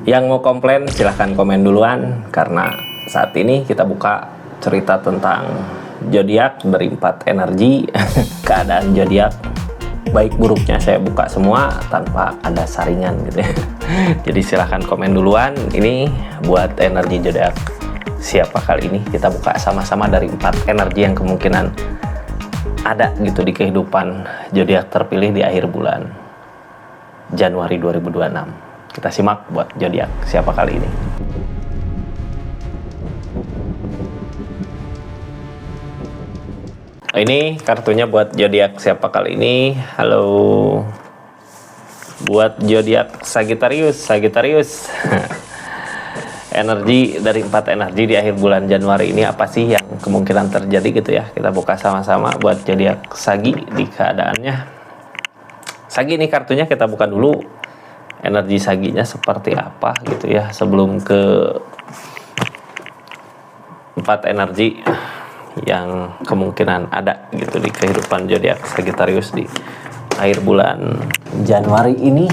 Yang mau komplain silahkan komen duluan, karena saat ini kita buka cerita tentang zodiak dari 4 energi. Keadaan zodiak baik buruknya saya buka semua tanpa ada saringan gitu ya. Jadi silahkan komen duluan. Ini buat energi zodiak siapa kali ini, kita buka sama-sama dari 4 energi yang kemungkinan ada gitu di kehidupan zodiak terpilih di akhir bulan Januari 2026. Kita simak buat zodiak siapa kali ini. Ini kartunya buat zodiak siapa kali ini. Halo. Buat zodiak Sagittarius. Energi dari 4 energi di akhir bulan Januari ini apa sih yang kemungkinan terjadi gitu ya. Kita buka sama-sama buat zodiak Sagi di keadaannya. Sagi ini kartunya kita buka dulu. Energi Saginya seperti apa gitu ya, sebelum ke 4 energi yang kemungkinan ada gitu di kehidupan zodiak Sagittarius di akhir bulan Januari ini.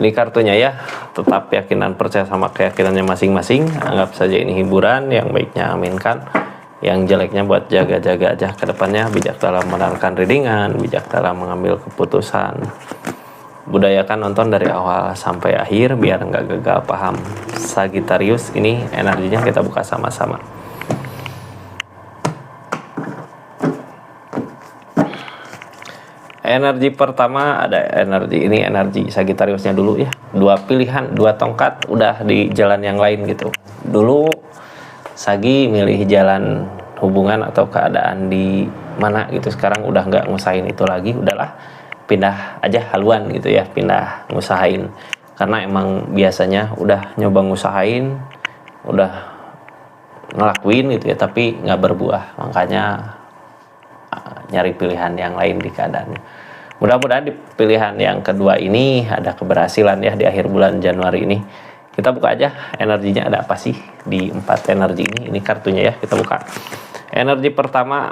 Ini kartunya ya, tetap yakinan percaya sama keyakinannya masing-masing. Anggap saja ini hiburan, yang baiknya aminkan, yang jeleknya buat jaga-jaga aja ke depannya. Bijak dalam mendengarkan readingan, bijak dalam mengambil keputusan. Budayakan nonton dari awal sampai akhir biar nggak gagal paham. Sagittarius ini energinya kita buka sama-sama. Energi pertama ada energi Sagittariusnya dulu ya. 2 pilihan, 2 tongkat udah di jalan yang lain gitu. Dulu Sagi milih jalan hubungan atau keadaan di mana gitu, sekarang udah nggak ngusahain itu lagi, udahlah pindah aja haluan gitu ya, pindah ngusahain, karena emang biasanya udah nyoba ngusahain, udah ngelakuin gitu ya, tapi nggak berbuah, makanya nyari pilihan yang lain di keadaannya. Mudah-mudahan di pilihan yang kedua ini ada keberhasilan ya di akhir bulan Januari ini. Kita buka aja energinya ada apa sih di 4 energi ini. Ini kartunya ya, kita buka. Energi pertama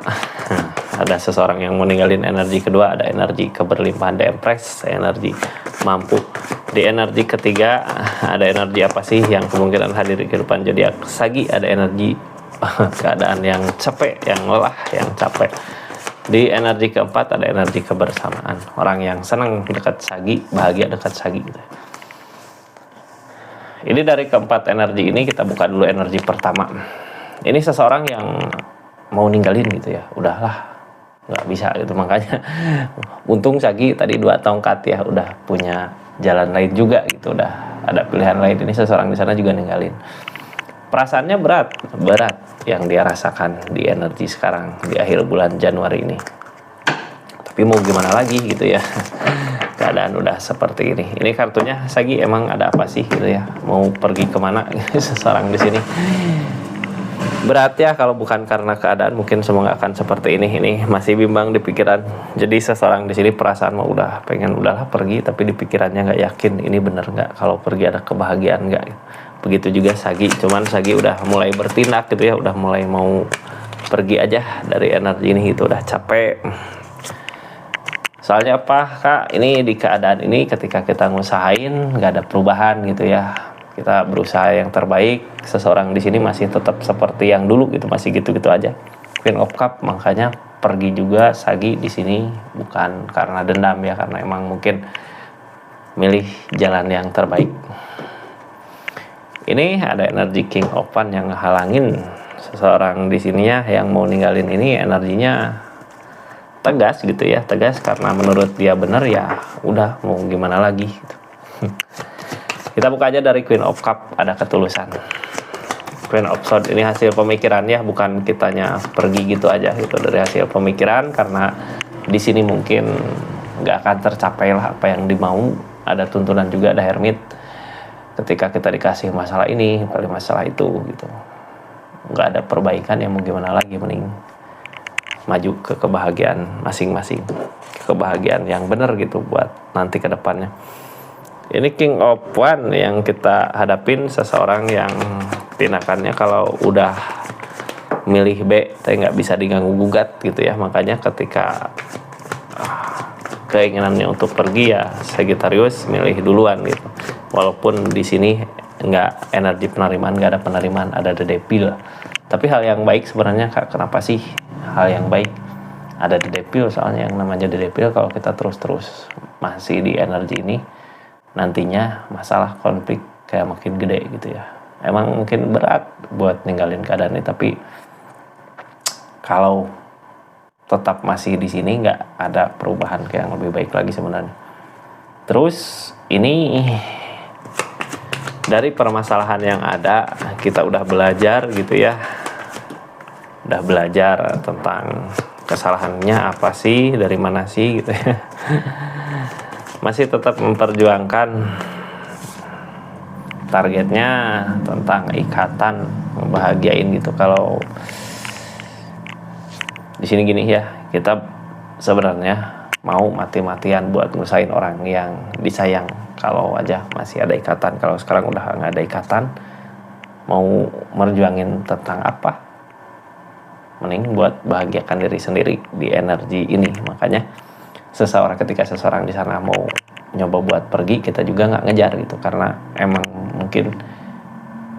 ada seseorang yang mau ninggalin. Energi kedua ada energi keberlimpahan, The Empress, energi mampu. Di energi ketiga ada energi apa sih yang kemungkinan hadir di kehidupan zodiak Sagi. Ada energi keadaan yang capek, yang lelah, yang capek. Di energi keempat ada energi kebersamaan, orang yang senang dekat Sagi, bahagia dekat Sagi gitu. Ini dari keempat energi ini kita buka dulu energi pertama. Ini seseorang yang mau ninggalin gitu ya, udahlah nggak bisa gitu, makanya untung Sagi tadi 2 tongkat ya, udah punya jalan lain juga gitu, udah ada pilihan lain. Ini seseorang di sana juga ninggalin. Perasaannya berat yang dia rasakan di energi sekarang di akhir bulan Januari ini. Tapi mau gimana lagi gitu ya, keadaan udah seperti ini. Ini kartunya Sagi, emang ada apa sih gitu ya, mau pergi kemana seseorang di sini. Berat ya, kalau bukan karena keadaan mungkin semua nggak akan seperti ini. Ini masih bimbang di pikiran. Jadi seseorang di sini perasaan mau udah pengen udahlah pergi, tapi di pikirannya nggak yakin ini bener nggak, kalau pergi ada kebahagiaan nggak. Begitu juga Sagi, cuman Sagi udah mulai bertindak gitu ya, udah mulai mau pergi aja dari energi ini gitu, udah capek. Soalnya apa Kak, ini di keadaan ini ketika kita ngusahain nggak ada perubahan gitu ya, kita berusaha yang terbaik, seseorang di sini masih tetap seperti yang dulu gitu, masih gitu-gitu aja. Queen of Cup, makanya pergi juga Sagi di sini bukan karena dendam ya, karena emang mungkin milih jalan yang terbaik. Ini ada energi King of Wands yang halangin seseorang di sininya yang mau ninggalin. Ini energinya tegas gitu ya, tegas karena menurut dia benar ya, udah mau gimana lagi gitu. Kita buka aja dari Queen of Cup, ada ketulusan. Queen of Swords ini hasil pemikiran ya, bukan kitanya pergi gitu aja gitu, dari hasil pemikiran, karena di sini mungkin nggak akan tercapai lah apa yang dimau. Ada tuntunan juga, ada Hermit. Ketika kita dikasih masalah ini, paling masalah itu gitu, nggak ada perbaikan ya, mau gimana lagi, mending maju ke kebahagiaan masing-masing, kebahagiaan yang benar gitu buat nanti ke depannya. Ini King of Wands yang kita hadapin, seseorang yang tindakannya kalau udah milih B, tapi nggak bisa diganggu gugat gitu ya. Makanya ketika keinginannya untuk pergi, ya Sagittarius milih duluan gitu. Walaupun di sini nggak energi penerimaan, nggak ada penerimaan, ada the devil. Tapi hal yang baik sebenarnya Kak. Kenapa sih hal yang baik? Ada the devil, soalnya yang namanya the devil kalau kita terus masih di energi ini, nantinya masalah konflik kayak makin gede gitu ya. Emang mungkin berat buat ninggalin keadaan ini, tapi kalau tetap masih di sini nggak ada perubahan ke yang lebih baik lagi sebenarnya. Terus ini dari permasalahan yang ada, kita udah belajar gitu ya, udah belajar tentang kesalahannya apa sih, dari mana sih gitu ya. Masih tetap memperjuangkan targetnya tentang ikatan, membahagiain gitu. Kalau di sini gini ya, kita sebenarnya mau mati-matian buat ngusahain orang yang disayang kalau aja masih ada ikatan. Kalau sekarang udah nggak ada ikatan, mau merjuangin tentang apa? Mending buat bahagiakan diri sendiri di energi ini. Makanya ketika seseorang di sana mau nyoba buat pergi, kita juga nggak ngejar gitu, karena emang mungkin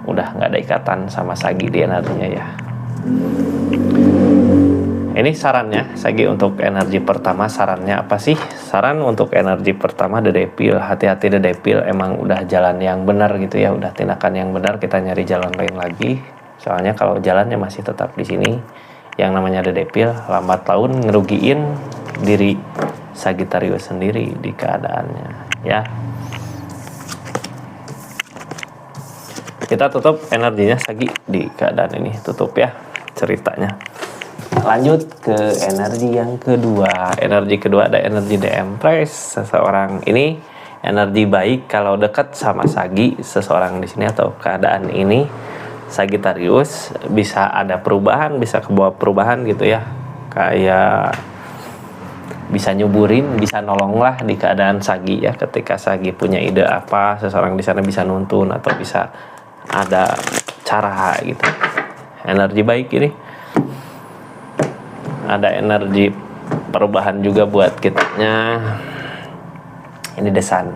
udah nggak ada ikatan sama Sagi di energinya ya. Ini sarannya Sagi untuk energi pertama. Sarannya apa sih? Saran untuk energi pertama, the devil. Hati-hati the devil, emang udah jalan yang benar gitu ya, udah tindakan yang benar, kita nyari jalan lain lagi. Soalnya kalau jalannya masih tetap di sini, yang namanya the devil lambat laun ngerugiin diri Sagittarius sendiri di keadaannya ya. Kita tutup energinya Sagi di keadaan ini, tutup ya ceritanya. Lanjut ke energi yang kedua. Energi kedua ada energi The Empress. Seseorang ini energi baik kalau dekat sama Sagi, seseorang di sini atau keadaan ini Sagittarius bisa ada perubahan, bisa kebawa perubahan gitu ya. Kayak bisa nyuburin, bisa nolong lah di keadaan Sagi ya. Ketika Sagi punya ide apa, seseorang di sana bisa nuntun atau bisa ada cara gitu. Energi baik ini. Ada energi perubahan juga buat kitanya. Ini desan.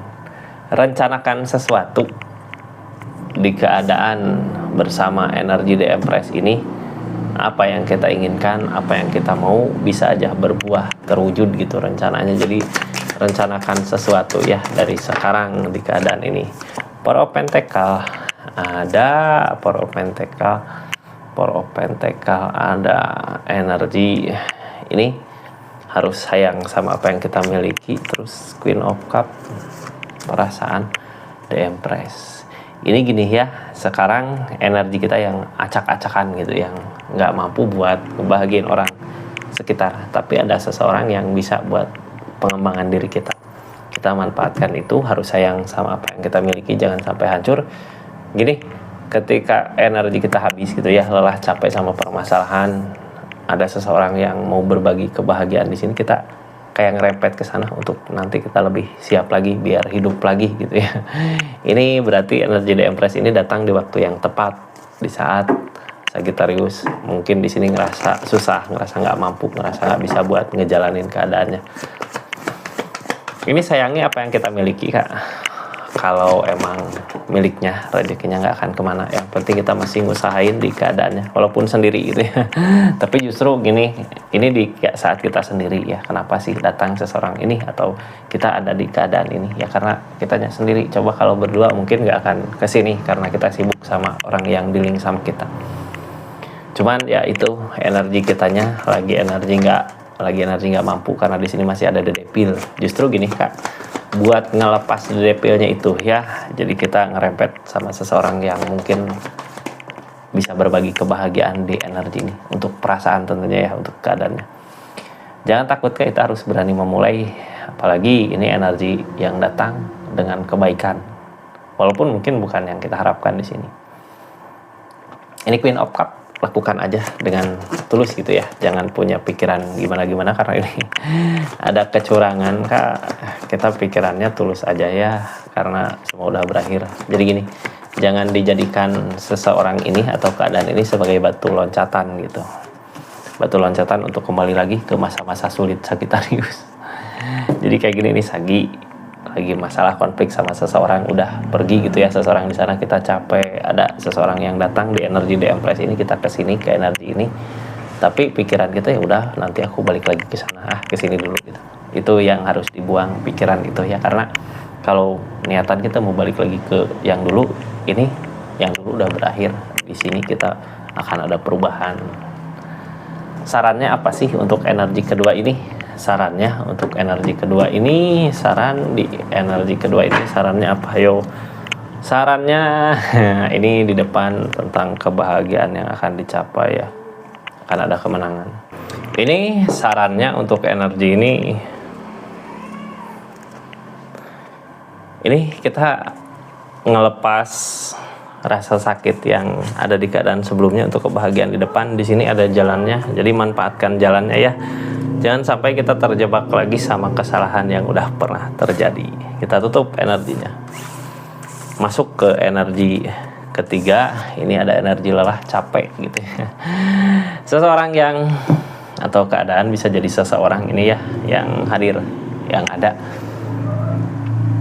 Rencanakan sesuatu di keadaan bersama energi The Empress ini. Apa yang kita inginkan, apa yang kita mau bisa aja berbuah, terwujud gitu rencananya. Jadi rencanakan sesuatu ya dari sekarang di keadaan ini. Four of Pentacle ada, Four of Pentacle ada energi ini, harus sayang sama apa yang kita miliki. Terus Queen of Cup, perasaan The Empress. Ini gini ya, sekarang energi kita yang acak-acakan gitu, yang nggak mampu buat ngebahagiain orang sekitar, tapi ada seseorang yang bisa buat pengembangan diri kita. Kita manfaatkan itu, harus sayang sama apa yang kita miliki, jangan sampai hancur. Gini, ketika energi kita habis gitu ya, lelah, capek sama permasalahan, ada seseorang yang mau berbagi kebahagiaan di sini, kita kayak ngerempet ke sana untuk nanti kita lebih siap lagi biar hidup lagi gitu ya. Ini berarti energi The Empress ini datang di waktu yang tepat, di saat Sagittarius mungkin di sini ngerasa susah, ngerasa nggak mampu, ngerasa nggak bisa buat ngejalanin keadaannya. Ini sayangnya apa yang kita miliki Kak. Kalau emang miliknya, rezekinya nggak akan kemana. Yang penting kita masih ngusahain di keadaannya, walaupun sendiri gitu ya. Tapi justru gini, ini di saat kita sendiri ya. Kenapa sih datang seseorang ini atau kita ada di keadaan ini? Ya karena kitanya sendiri. Coba kalau berdua mungkin nggak akan kesini karena kita sibuk sama orang yang dealing sama kita. Cuman ya itu energi kitanya lagi energi nggak mampu karena di sini masih ada the devil. Justru gini Kak, buat ngelepas devilnya itu ya, jadi kita ngerempet sama seseorang yang mungkin bisa berbagi kebahagiaan di energi ini, untuk perasaan tentunya ya, untuk keadaannya. Jangan takut, kita harus berani memulai, apalagi ini energi yang datang dengan kebaikan, walaupun mungkin bukan yang kita harapkan di sini. Ini Queen of Cup, lakukan aja dengan tulus gitu ya, jangan punya pikiran gimana-gimana karena ini ada kecurangan Kak. Kita pikirannya tulus aja ya, karena semua udah berakhir. Jadi gini, jangan dijadikan seseorang ini atau keadaan ini sebagai batu loncatan gitu, batu loncatan untuk kembali lagi ke masa-masa sulit Sagittarius. Jadi kayak gini nih, Sagi lagi masalah konflik sama seseorang, udah pergi gitu ya seseorang di sana, kita capek, ada seseorang yang datang di energi di Empress ini, kita kesini ke energi ini, tapi pikiran kita ya udah nanti aku balik lagi ke sana, ke sini dulu gitu. Itu yang harus dibuang pikiran itu ya, karena kalau niatan kita mau balik lagi ke yang dulu, ini yang dulu udah berakhir, di sini kita akan ada perubahan. Sarannya apa sih untuk energi kedua ini? Sarannya untuk energi kedua ini, sarannya apa? Yo, sarannya ini di depan tentang kebahagiaan yang akan dicapai ya, akan ada kemenangan. Ini sarannya untuk energi ini kita ngelepas rasa sakit yang ada di keadaan sebelumnya untuk kebahagiaan di depan. Di sini ada jalannya, jadi manfaatkan jalannya ya. Jangan sampai kita terjebak lagi sama kesalahan yang udah pernah terjadi. Kita tutup energinya. Masuk ke energi ketiga, ini ada energi lelah, capek gitu ya. Seseorang yang atau keadaan, bisa jadi seseorang ini ya yang hadir, yang ada.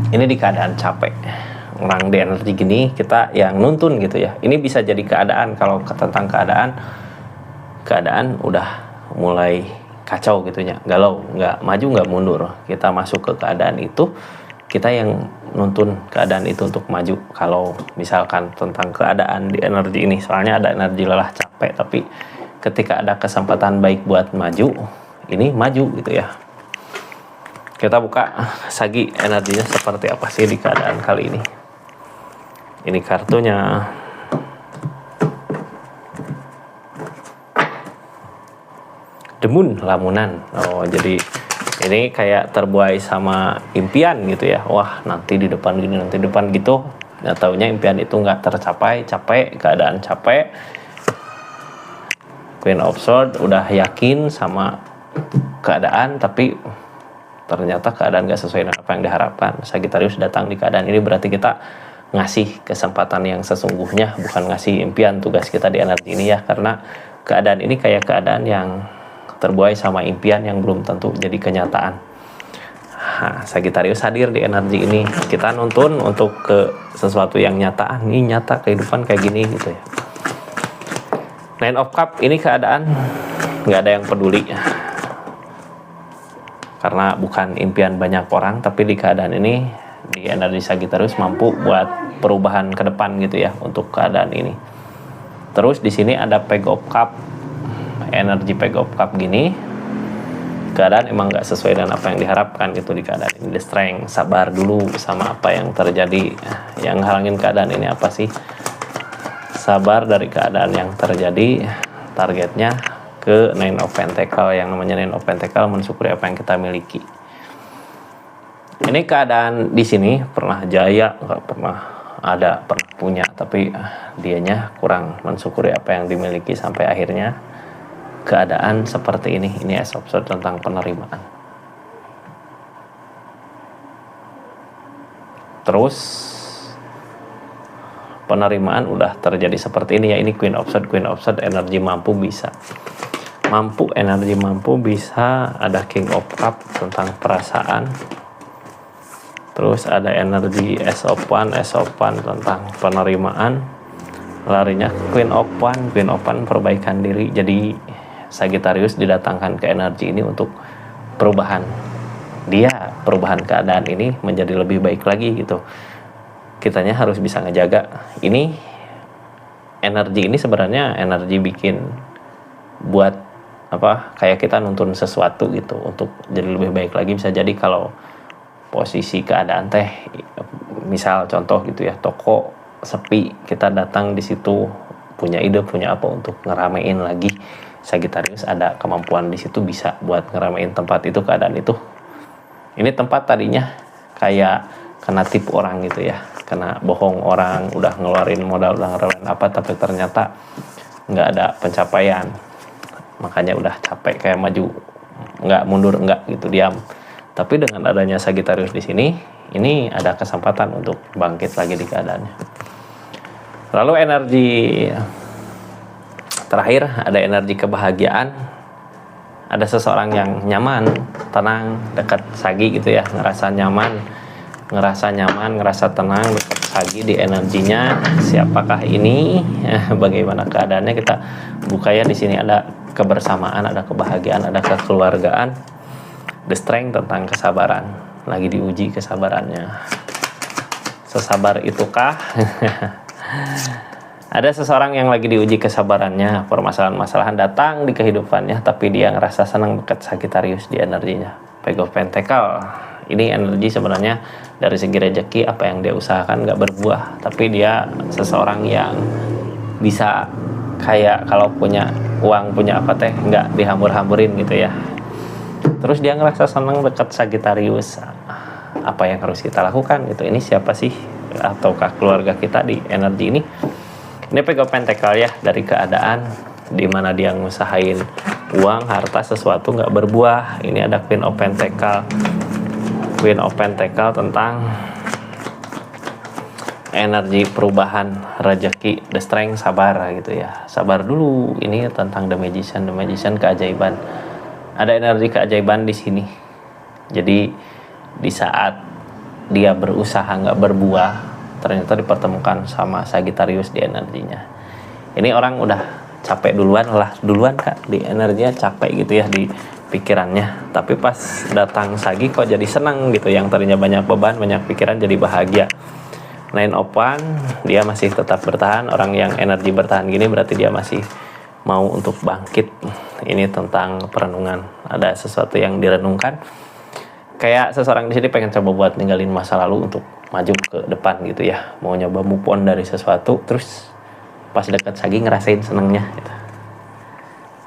Ini di keadaan capek. Orang di energi gini, kita yang nuntun gitu ya. Ini bisa jadi keadaan, kalau tentang keadaan udah mulai kacau gitu ya, galau, nggak maju nggak mundur, kita masuk ke keadaan itu, kita yang nuntun keadaan itu untuk maju. Kalau misalkan tentang keadaan di energi ini, soalnya ada energi lelah, capek, tapi ketika ada kesempatan baik buat maju, ini maju gitu ya. Kita buka Sagi, energinya seperti apa sih di keadaan kali ini. Ini kartunya. Demun, lamunan. Oh, jadi ini kayak terbuai sama impian gitu ya. Wah, nanti di depan gini, nanti di depan gitu. Nggak taunya impian itu nggak tercapai, capek, keadaan capek. Queen of Swords udah yakin sama keadaan, tapi ternyata keadaan nggak sesuai dengan apa yang diharapkan. Sagittarius datang di keadaan ini, berarti kita ngasih kesempatan yang sesungguhnya, bukan ngasih impian. Tugas kita di energi ini ya, karena keadaan ini kayak keadaan yang terbuai sama impian yang belum tentu jadi kenyataan. Nah, Sagittarius hadir di energi ini, kita nuntun untuk ke sesuatu yang nyata. Ini nyata, kehidupan kayak gini gitu ya. Nine of Cup, ini keadaan nggak ada yang peduli, karena bukan impian banyak orang, tapi di keadaan ini, di energi Sagittarius mampu buat perubahan ke depan gitu ya untuk keadaan ini. Terus di sini ada Page of Cup, energi Page of Cup gini, keadaan emang nggak sesuai dengan apa yang diharapkan gitu di keadaan ini. The Strength, sabar dulu sama apa yang terjadi. Yang halangin keadaan ini apa sih? Sabar dari keadaan yang terjadi, targetnya ke Nine of Pentacle. Yang namanya Nine of Pentacle, mensyukuri apa yang kita miliki. Ini keadaan di sini pernah jaya, nggak pernah ada, pernah punya, tapi dianya kurang mensyukuri apa yang dimiliki sampai akhirnya keadaan seperti ini. Ini Ace of Swords tentang penerimaan. Terus penerimaan udah terjadi seperti ini ya. Ini Queen of Swords, energi mampu bisa. Energi mampu bisa. Ada King of Cup tentang perasaan. Terus ada energi Ace of Wands tentang penerimaan. Larinya Queen of Wands perbaikan diri. Jadi Sagittarius didatangkan ke energi ini untuk perubahan. Dia perubahan keadaan ini menjadi lebih baik lagi gitu. Kitanya harus bisa ngejaga. Ini energi ini sebenarnya energi bikin buat apa, kayak kita nuntun sesuatu gitu untuk jadi lebih baik lagi. Bisa jadi kalau posisi keadaan teh, misal contoh gitu ya, toko sepi, kita datang di situ punya ide, punya apa untuk ngeramein lagi. Sagittarius ada kemampuan di situ, bisa buat ngeramein tempat itu, keadaan itu. Ini tempat tadinya kayak kena tipu orang gitu ya, kena bohong orang, udah ngeluarin modal, udah ngeluarin apa, tapi ternyata nggak ada pencapaian. Makanya udah capek, kayak maju nggak mundur, nggak gitu, diam. Tapi dengan adanya Sagittarius di sini, ini ada kesempatan untuk bangkit lagi di keadaannya. Lalu energi terakhir ada energi kebahagiaan, ada seseorang yang nyaman, tenang dekat Sagi gitu ya, ngerasa nyaman, ngerasa tenang dekat Sagi di energinya. Siapakah ini? Bagaimana keadaannya? Kita buka ya. Di sini ada kebersamaan, ada kebahagiaan, ada kekeluargaan. The Strength tentang kesabaran. Lagi diuji kesabarannya. Sesabar itukah? Ada seseorang yang lagi diuji kesabarannya. Permasalahan-masalahan datang di kehidupannya, tapi dia ngerasa senang dekat Sagittarius di energinya. Page of Pentacle. Ini energi sebenarnya dari segi rezeki, apa yang dia usahakan gak berbuah, tapi dia seseorang yang bisa kayak kalau punya uang, punya apa teh nggak dihambur-hamburin gitu ya. Terus dia ngerasa senang dekat Sagittarius. Apa yang harus kita lakukan gitu? Ini siapa sih? Ataukah keluarga kita di energi ini? Ini Page of Pentacle ya, dari keadaan dimana dia ngusahain uang, harta, sesuatu nggak berbuah. Ini ada Queen of Pentacle. Queen of Pentacle tentang energi perubahan, rezeki, the strength, sabar gitu ya. Sabar dulu. Ini tentang the magician, keajaiban. Ada energi keajaiban di sini. Jadi di saat dia berusaha nggak berbuah, ternyata dipertemukan sama Sagittarius di energinya. Ini orang udah capek duluan kak, di energinya capek gitu ya, di pikirannya. Tapi pas datang Sagi kok jadi senang gitu. Yang tadinya banyak beban, banyak pikiran, jadi bahagia. Nine of Wands, dia masih tetap bertahan. Orang yang energi bertahan gini berarti dia masih mau untuk bangkit. Ini tentang perenungan. Ada sesuatu yang direnungkan. Kayak seseorang di sini pengen coba buat ninggalin masa lalu untuk maju ke depan gitu ya. Mau nyoba move on dari sesuatu, terus pas dekat Sagi ngerasain senengnya gitu.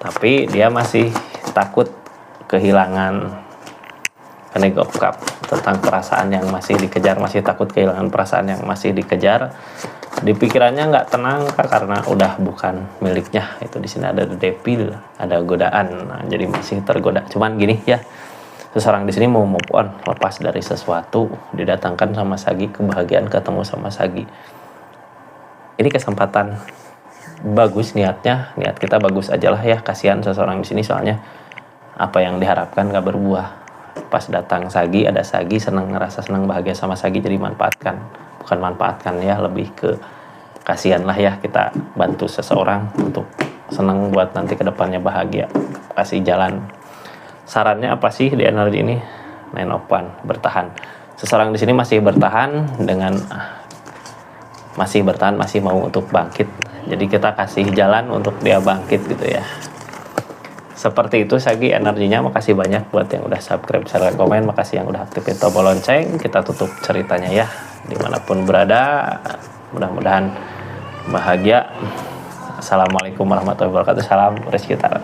Tapi dia masih takut kehilangan Knave of Cup, tentang perasaan yang masih dikejar, masih takut kehilangan perasaan yang masih dikejar. Di pikirannya nggak tenang kak, karena udah bukan miliknya. Itu di sini ada Devil, ada godaan, nah, jadi masih tergoda. Cuman gini ya, seseorang di sini mau move on, lepas dari sesuatu, didatangkan sama Sagi, kebahagiaan ketemu sama Sagi. Ini kesempatan bagus, niat kita bagus aja lah ya. Kasihan seseorang di sini, soalnya apa yang diharapkan nggak berbuah. Pas datang Sagi, ada Sagi, ngerasa senang bahagia sama Sagi, jadi bukan manfaatkan ya, lebih ke kasihan lah ya. Kita bantu seseorang untuk senang buat nanti kedepannya bahagia, kasih jalan. Sarannya apa sih di energi ini? Nine of Wands, bertahan. Seseorang di sini masih bertahan masih mau untuk bangkit. Jadi kita kasih jalan untuk dia bangkit gitu ya. Seperti itu Sagi energinya. Makasih banyak buat yang udah subscribe, share, komen. Makasih yang udah aktifin tombol lonceng. Kita tutup ceritanya ya. Dimanapun berada, mudah-mudahan bahagia. Assalamualaikum warahmatullahi wabarakatuh. Salam Rizky Tara.